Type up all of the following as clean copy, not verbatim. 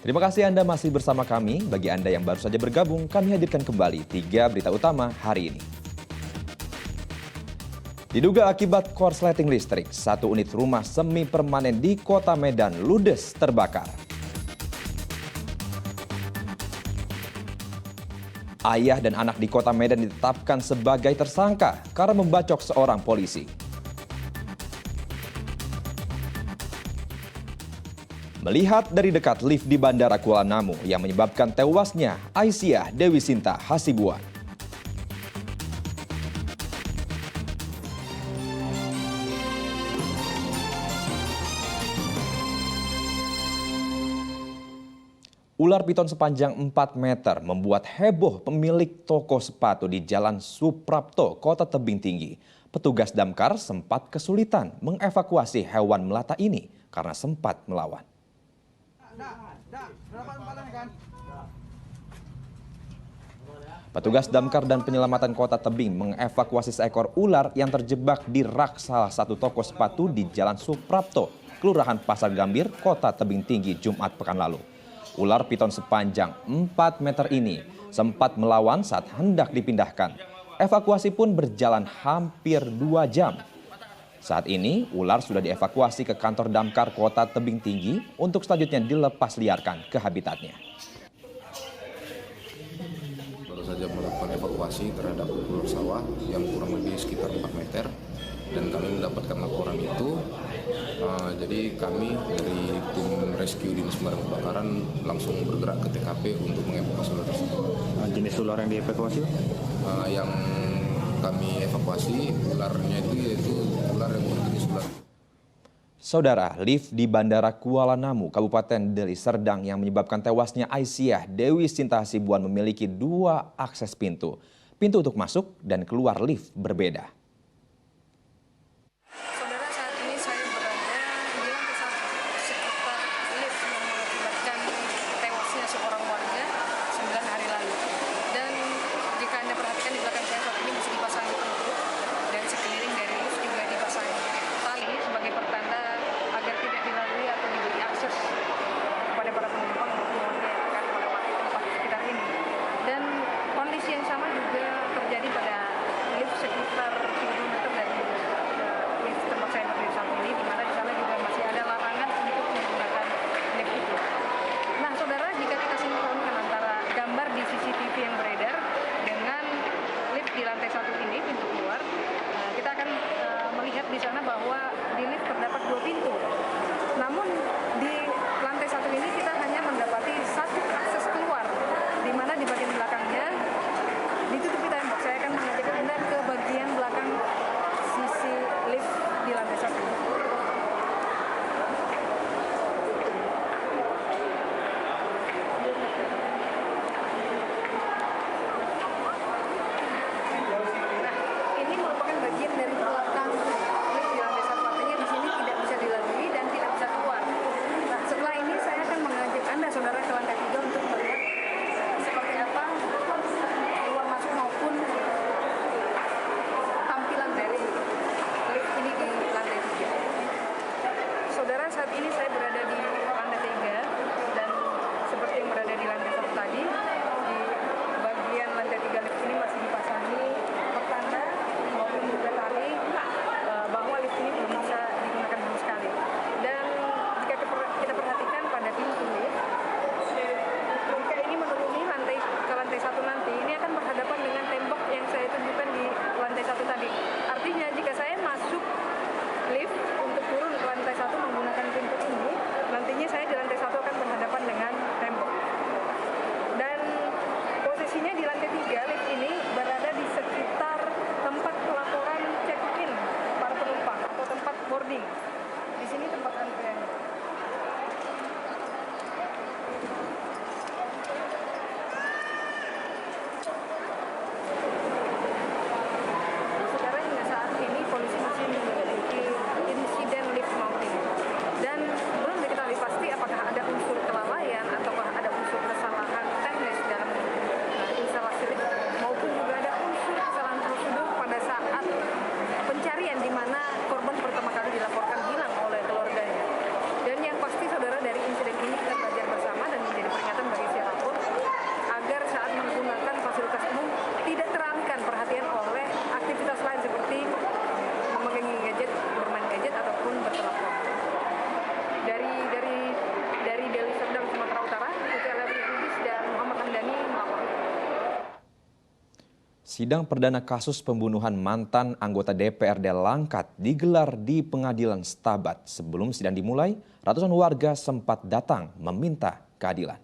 Terima kasih Anda masih bersama kami. Bagi Anda yang baru saja bergabung, kami hadirkan kembali 3 berita utama hari ini. Diduga akibat korsleting listrik, satu unit rumah semi permanen di Kota Medan ludes terbakar. Ayah dan anak di Kota Medan ditetapkan sebagai tersangka karena membacok seorang polisi. Melihat dari dekat lift di Bandara Kuala Namu yang menyebabkan tewasnya Aisyah Dewi Sinta Hasibuan. Ular piton sepanjang 4 meter membuat heboh pemilik toko sepatu di Jalan Suprapto, Kota Tebing Tinggi. Petugas damkar sempat kesulitan mengevakuasi hewan melata ini karena sempat melawan. Petugas damkar dan penyelamatan Kota Tebing mengevakuasi seekor ular yang terjebak di rak salah satu toko sepatu di Jalan Suprapto, Kelurahan Pasar Gambir, Kota Tebing Tinggi, Jumat pekan lalu. Ular piton sepanjang 4 meter ini sempat melawan saat hendak dipindahkan. Evakuasi pun berjalan hampir 2 jam. Saat ini, ular sudah dievakuasi ke kantor damkar Kota Tebing Tinggi untuk selanjutnya dilepas liarkan ke habitatnya. Baru saja melakukan evakuasi terhadap ular sawah yang kurang lebih sekitar 4 meter. Dan kami mendapatkan laporan itu, jadi kami dari tim rescue Dinas Pemadam Kebakaran langsung bergerak ke TKP untuk mengevakuasi ular tersebut. Jenis ular yang dievakuasi? Yang kami evakuasi ularnya itu yaitu ular yang berjenis ular. Saudara, lift di Bandara Kuala Namu, Kabupaten Deli Serdang yang menyebabkan tewasnya Aisyah Dewi Sinta Hasibuan memiliki 2 akses pintu. Pintu untuk masuk dan keluar lift berbeda. Saudara, saat ini saya berada di lantai 1 sekitar lift yang mengakibatkan tewasnya seorang warga 9 hari lalu. Dan jika Anda perhatikan di belakang saya saat ini masih dipasangi pintu dan sekeliling dari lift juga dipasang tali sebagai pertanda agar tidak dilalui atau diberi akses kepada para penumpang maupun warga yang akan melewati tempat sekitar ini. Dan kondisi yang sama juga terjadi pada lift sekitar 30 meter dari lift tempat saya berdiri saat ini, di mana di sana juga masih ada larangan untuk menggunakan lift itu. Nah, saudara, jika kita sinkronkan antara gambar di CCTV yang beredar dengan lift di lantai 1 ini, pintu keluar, kita akan melihat di sana bahwa di lift terdapat 2 pintu. Namun di lantai 1 ini kita hanya mendapati 1 akses keluar, di mana di bagian belakangnya ditutupi tembok. Saya akan mengajak Anda ke bagian belakang sisi lift di lantai 1. Nah, ini merupakan bagian dari belakang lift di lantai 1. Artinya di sini tidak bisa dilalui dan tidak bisa keluar. Nah, setelah ini saya akan mengajak Anda, saudara, ke lantai 3 untuk melihat seperti apa keluar masuk maupun tampilan dari lift ini di lantai 3. Saudara, saat ini saya berada di lantai 3 dan seperti yang berada di lantai 1 tadi, di bagian lantai 3 lift ini masih dipasangi pertanda maupun juga tali bahwa lift ini belum bisa digunakan sama sekali. Dan jika kita perhatikan pada pintu lift, jika ini menuruni ke lantai 1 nanti, ini akan berhadapan dengan tembok yang saya tunjukkan di lantai 1 tadi. Artinya jika saya masuk lift untuk turun ke lantai 1 menggunakan pintu ini, nantinya saya di lantai 1 akan berhadapan dengan tembok. Dan posisinya di lantai 3 lift ini berada di sekitar tempat pelaporan check-in para penumpang atau tempat boarding. Di sini tempat antrian. Saudara, hingga saat ini polisi masih menyelidiki insiden lift maut ini. Dan belum diketahui pasti apakah ada unsur kelalaian ataukah ada unsur kesalahan teknis dalam instalasi lift maupun juga ada unsur kesalahan prosedur pada saat pencarian di mana korban pertama kali dilaporkan hilang oleh keluarganya. Dan yang pasti, saudara, dari insiden ini kita belajar bersama dan menjadi Sidang perdana kasus pembunuhan mantan anggota DPRD Langkat digelar di Pengadilan Stabat. Sebelum sidang dimulai, ratusan warga sempat datang meminta keadilan.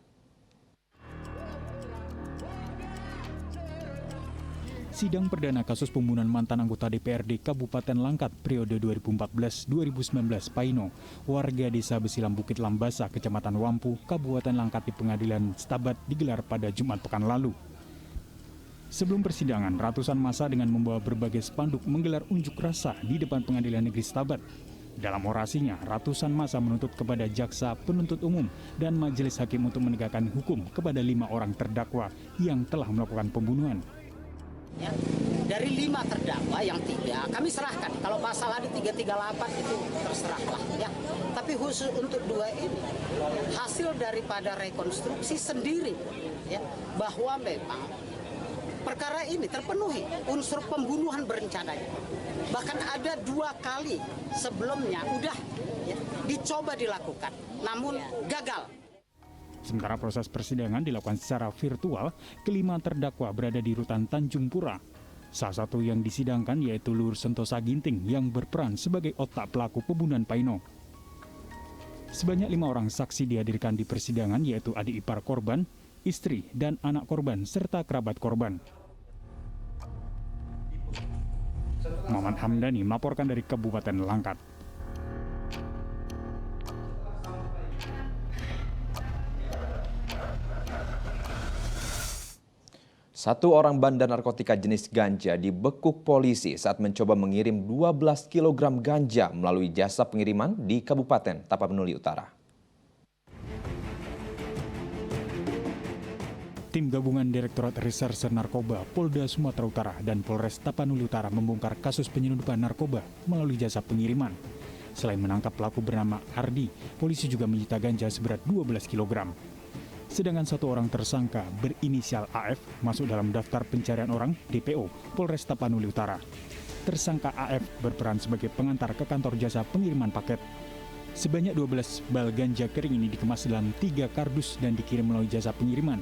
Sidang perdana kasus pembunuhan mantan anggota DPRD Kabupaten Langkat periode 2014-2019 Paino, warga desa Besilam Bukit Lambasa, Kecamatan Wampu, Kabupaten Langkat di Pengadilan Stabat digelar pada Jumat pekan lalu. Sebelum persidangan, ratusan massa dengan membawa berbagai spanduk menggelar unjuk rasa di depan Pengadilan Negeri Stabat. Dalam orasinya, ratusan massa menuntut kepada jaksa penuntut umum dan majelis hakim untuk menegakkan hukum kepada 5 orang terdakwa yang telah melakukan pembunuhan. Ya, dari 5 terdakwa yang 3 kami serahkan. Kalau pasal ada 338 itu terserahlah ya. Tapi khusus untuk 2 ini hasil daripada rekonstruksi sendiri ya, bahwa memang perkara ini terpenuhi unsur pembunuhan berencana. Bahkan ada 2 kali sebelumnya udah ya, dicoba dilakukan, namun gagal. Sementara proses persidangan dilakukan secara virtual, kelima terdakwa berada di rutan Tanjung Pura. Salah satu yang disidangkan yaitu Lur Sentosa Ginting yang berperan sebagai otak pelaku pembunuhan Paino. Sebanyak 5 orang saksi dihadirkan di persidangan yaitu adik ipar korban, istri, dan anak korban, serta kerabat korban. Muhammad Hamdani melaporkan dari Kabupaten Langkat. Satu orang bandar narkotika jenis ganja dibekuk polisi saat mencoba mengirim 12 kg ganja melalui jasa pengiriman di Kabupaten Tapanuli Utara. Tim gabungan Direktorat Reserse Narkoba Polda Sumatera Utara dan Polres Tapanuli Utara membongkar kasus penyelundupan narkoba melalui jasa pengiriman. Selain menangkap pelaku bernama Ardi, polisi juga menyita ganja seberat 12 kg. Sedangkan 1 orang tersangka berinisial AF masuk dalam daftar pencarian orang DPO Polres Tapanuli Utara. Tersangka AF berperan sebagai pengantar ke kantor jasa pengiriman paket. Sebanyak 12 bal ganja kering ini dikemas dalam 3 kardus dan dikirim melalui jasa pengiriman.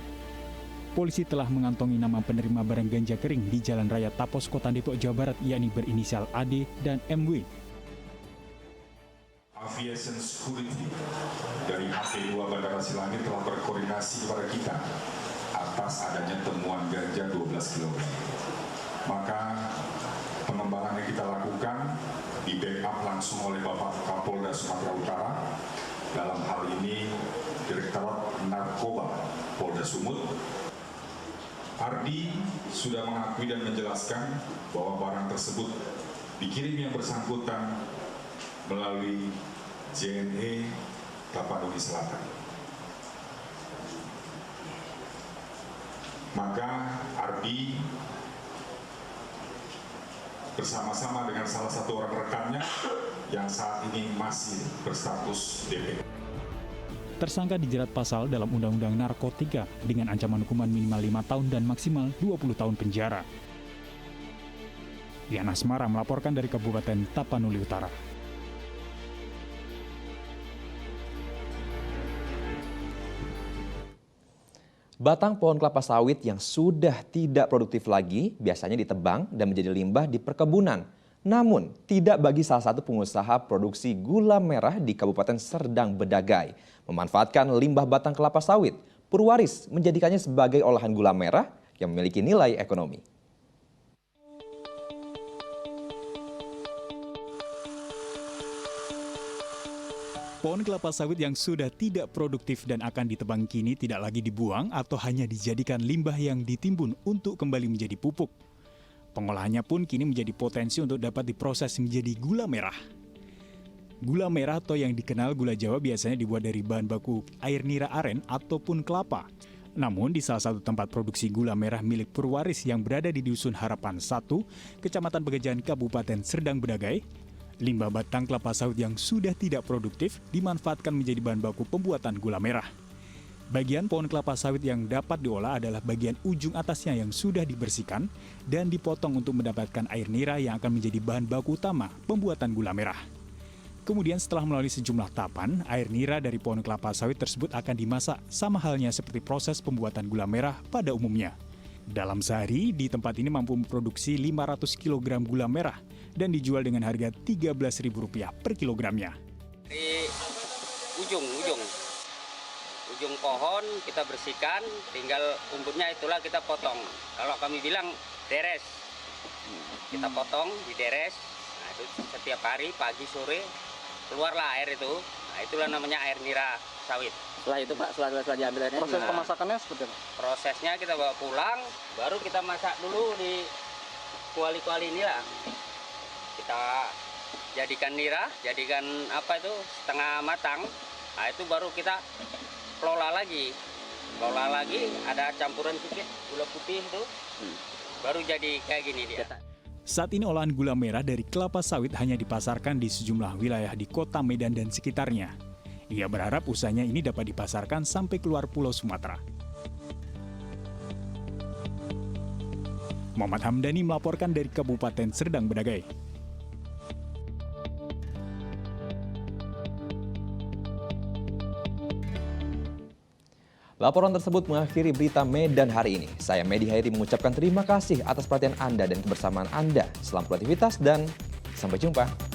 Polisi telah mengantongi nama penerima barang ganja kering di Jalan Raya Tapos, Kota Depok, Jawa Barat, yakni berinisial AD dan MW. Aviation Security dari AP2 Bandara Silangit telah berkoordinasi kepada kita atas adanya temuan ganja 12 kg. Maka pengembangan yang kita lakukan di backup langsung oleh Bapak Kapolda Sumatera Utara. Dalam hal ini Direktorat Narkoba Polda Sumut. Ardi sudah mengakui dan menjelaskan bahwa barang tersebut dikirim yang bersangkutan melalui JNE Tapanuli Selatan. Maka Ardi bersama-sama dengan salah satu orang rekannya yang saat ini masih berstatus DPO. Tersangka dijerat pasal dalam Undang-Undang Narkotika dengan ancaman hukuman minimal 5 tahun dan maksimal 20 tahun penjara. Dian Asmara melaporkan dari Kabupaten Tapanuli Utara. Batang pohon kelapa sawit yang sudah tidak produktif lagi biasanya ditebang dan menjadi limbah di perkebunan. Namun, tidak bagi salah satu pengusaha produksi gula merah di Kabupaten Serdang Bedagai. Memanfaatkan limbah batang kelapa sawit, Purwaris menjadikannya sebagai olahan gula merah yang memiliki nilai ekonomi. Pohon kelapa sawit yang sudah tidak produktif dan akan ditebang kini tidak lagi dibuang atau hanya dijadikan limbah yang ditimbun untuk kembali menjadi pupuk. Pengolahannya pun kini menjadi potensi untuk dapat diproses menjadi gula merah. Gula merah atau yang dikenal gula Jawa biasanya dibuat dari bahan baku air nira aren ataupun kelapa. Namun di salah satu tempat produksi gula merah milik Purwaris yang berada di Dusun Harapan 1, Kecamatan Pegejan, Kabupaten Serdang Bedagai, limbah batang kelapa sawit yang sudah tidak produktif dimanfaatkan menjadi bahan baku pembuatan gula merah. Bagian pohon kelapa sawit yang dapat diolah adalah bagian ujung atasnya yang sudah dibersihkan dan dipotong untuk mendapatkan air nira yang akan menjadi bahan baku utama pembuatan gula merah. Kemudian setelah melalui sejumlah tahapan, air nira dari pohon kelapa sawit tersebut akan dimasak sama halnya seperti proses pembuatan gula merah pada umumnya. Dalam sehari, di tempat ini mampu memproduksi 500 kg gula merah dan dijual dengan harga Rp13.000 per kilogramnya. Dari ujung pohon kita bersihkan, tinggal umbutnya itulah kita potong. Kalau kami bilang deres, kita potong di deres. Nah, itu setiap hari pagi sore keluarlah air itu. Nah, itulah namanya air nira sawit. Setelah itu Pak, setelah diambil airnya, proses pemasakannya seperti apa? Prosesnya kita bawa pulang, baru kita masak dulu di kuali-kuali inilah. Kita jadikan nira, jadikan apa itu setengah matang. Nah, itu baru kita kelola lagi. Ada campuran sedikit gula putih itu. Baru jadi kayak gini dia. Saat ini olahan gula merah dari kelapa sawit hanya dipasarkan di sejumlah wilayah di kota Medan dan sekitarnya. Ia berharap usahanya ini dapat dipasarkan sampai keluar Pulau Sumatera. Muhammad Hamdani melaporkan dari Kabupaten Serdang Bedagai. Laporan tersebut mengakhiri berita Medan hari ini. Saya Medi Hairi mengucapkan terima kasih atas perhatian Anda dan kebersamaan Anda. Selamat beraktivitas dan sampai jumpa.